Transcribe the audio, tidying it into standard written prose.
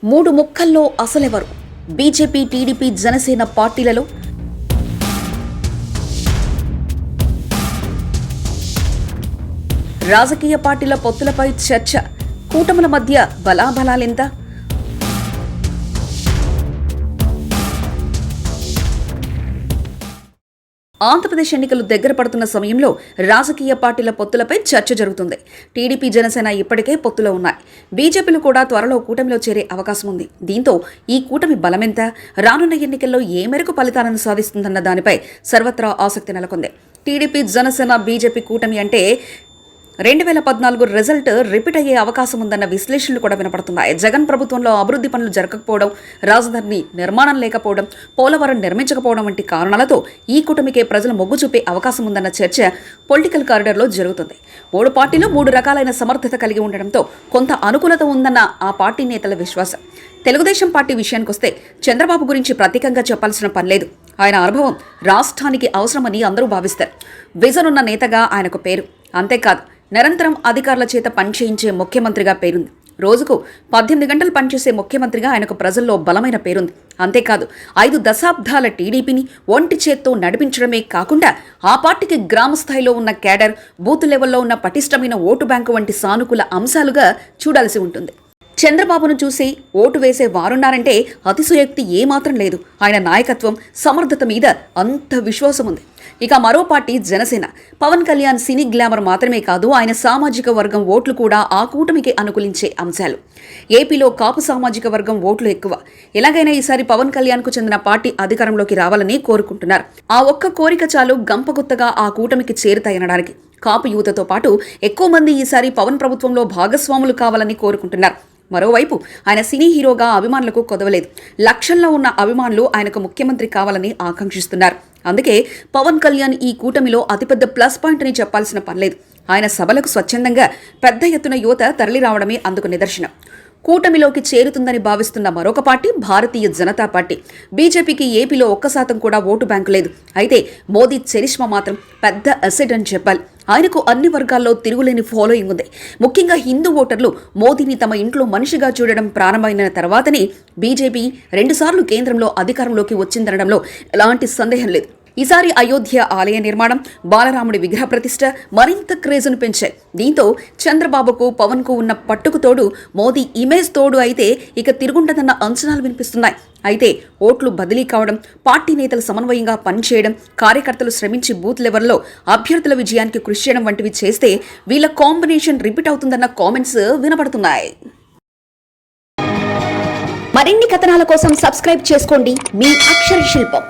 మూడు ముక్కల్లో అసలెవరు? BJP, TDP, Janasena పార్టీలలో రాజకీయ పార్టీల పొత్తులపై చర్చ. కూటముల మధ్య బలాబలాలెంత? ఆంధ్రప్రదేశ్ ఎన్నికలు దగ్గర పడుతున్న సమయంలో రాజకీయ పార్టీల పొత్తులపై చర్చ జరుగుతుంది. టీడీపీ, జనసేన ఇప్పటికే పొత్తులో ఉన్నాయి. బీజేపీలు కూడా త్వరలో కూటమిలో చేరే అవకాశం ఉంది. దీంతో ఈ కూటమి బలమెంత, రానున్న ఎన్నికల్లో ఏ మేరకు ఫలితాలను సాధిస్తుందన్న దానిపై సర్వత్రా ఆసక్తి నెలకొంది. టీడీపీ, జనసేన, బీజేపీ కూటమి అంటే 2014 రిజల్ట్ రిపీట్ అయ్యే అవకాశం ఉందన్న విశ్లేషణలు కూడా వినపడుతున్నాయి. జగన్ ప్రభుత్వంలో అభివృద్ధి పనులు జరగకపోవడం, రాజధాని నిర్మాణం లేకపోవడం, పోలవరం నిర్మించకపోవడం వంటి కారణాలతో ఈ కూటమికే ప్రజలు మొగ్గు చూపే అవకాశం ఉందన్న చర్చ పొలిటికల్ కారిడార్లో జరుగుతుంది. మూడు పార్టీలు మూడు రకాలైన సమర్థత కలిగి ఉండడంతో కొంత అనుకూలత ఉందన్న ఆ పార్టీ నేతల విశ్వాసం. తెలుగుదేశం పార్టీ విషయానికొస్తే చంద్రబాబు గురించి ప్రత్యేకంగా చెప్పాల్సిన పనిలేదు. ఆయన అనుభవం రాష్ట్రానికి అవసరమని అందరూ భావిస్తారు. విజన్ ఉన్న నేతగా ఆయనకు పేరు. అంతేకాదు, నిరంతరం అధికారుల చేత పనిచేయించే ముఖ్యమంత్రిగా పేరుంది. రోజుకు 18 గంటలు పనిచేసే ముఖ్యమంత్రిగా ఆయనకు ప్రజల్లో బలమైన పేరుంది. అంతేకాదు, 5 దశాబ్దాల టీడీపీని ఒంటి చేత్తో నడిపించడమే కాకుండా ఆ పార్టీకి గ్రామ స్థాయిలో ఉన్న క్యాడర్, బూత్ లెవెల్లో ఉన్న పటిష్టమైన ఓటు బ్యాంకు వంటి సానుకూల అంశాలుగా చూడాల్సి ఉంటుంది. చంద్రబాబును చూసి ఓటు వేసే వారున్నారంటే అతిశయోక్తి ఏమాత్రం లేదు. ఆయన నాయకత్వం, సమర్థత మీద అంత విశ్వాసం ఉంది. ఇక మరో party Janasena. Pawan Kalyan cine glamour మాత్రమే కాదు, ఆయన సామాజిక వర్గం ఓట్లు కూడా ఆ కూటమికి అనుకూలించే అంశాలు. ఏపీలో కాపు సామాజిక వర్గం ఓట్లు ఎక్కువ. ఎలాగైనా ఈసారి పవన్ కళ్యాణ్కు చెందిన పార్టీ అధికారంలోకి రావాలని కోరుకుంటున్నారు. ఆ ఒక్క కోరిక చాలు గంపగుత్తగా ఆ కూటమికి చేరుతాయనడానికి. కాపు యువతతో పాటు ఎక్కువ మంది ఈసారి పవన్ ప్రభుత్వంలో భాగస్వాములు కావాలని కోరుకుంటున్నారు. మరోవైపు ఆయన సినీ హీరోగా అభిమానులకు కొదవలేదు. లక్షల్లో ఉన్న అభిమానులు ఆయనకు ముఖ్యమంత్రి కావాలని ఆకాంక్షిస్తున్నారు. అందుకే పవన్ కళ్యాణ్ ఈ కూటమిలో అతిపెద్ద ప్లస్ పాయింట్ అని చెప్పాల్సిన పనిలేదు. ఆయన సభలకు స్వచ్ఛందంగా పెద్ద ఎత్తున యువత తరలి రావడమే అందుకు నిదర్శనం. కూటమిలోకి చేరుతుందని భావిస్తున్న మరొక పార్టీ భారతీయ జనతా పార్టీ. బీజేపీకి ఏపీలో 1% కూడా ఓటు బ్యాంకు లేదు. అయితే మోదీ చరిష్మా మాత్రం పెద్ద అసెట్ అని చెప్పాలి. ఆయనకు అన్ని వర్గాల్లో తిరుగులేని ఫాలోయింగ్ ఉంది. ముఖ్యంగా హిందూ ఓటర్లు మోదీని తమ ఇంట్లో మనిషిగా చూడడం ప్రారంభమైన తర్వాతనే బీజేపీ 2 సార్లు కేంద్రంలో అధికారంలోకి వచ్చిందనడంలో ఎలాంటి సందేహం లేదు. ఈసారి అయోధ్య ఆలయ నిర్మాణం, బాలరాముడి విగ్రహ ప్రతిష్ఠ మరింత క్రేజ్ను పెంచాయి. దీంతో చంద్రబాబుకు, పవన్కు ఉన్న పట్టుకు తోడు మోదీ ఇమేజ్ తోడు అయితే ఇక తిరుగుండదన్న అంచనాలు వినిపిస్తున్నాయి. అయితే ఓట్లు బదిలీ కావడం, పార్టీ నేతలు సమన్వయంగా పనిచేయడం, కార్యకర్తలు శ్రమించి బూత్ లెవెల్లో అభ్యర్థుల విజయానికి కృషి చేయడం వంటివి చేస్తే వీళ్ళ కాంబినేషన్ రిపీట్ అవుతుందన్న కామెంట్స్ వినపడుతున్నాయి. మరిన్ని కథనాల కోసం సబ్స్క్రైబ్ చేసుకోండి మీ అక్షర శిల్పం.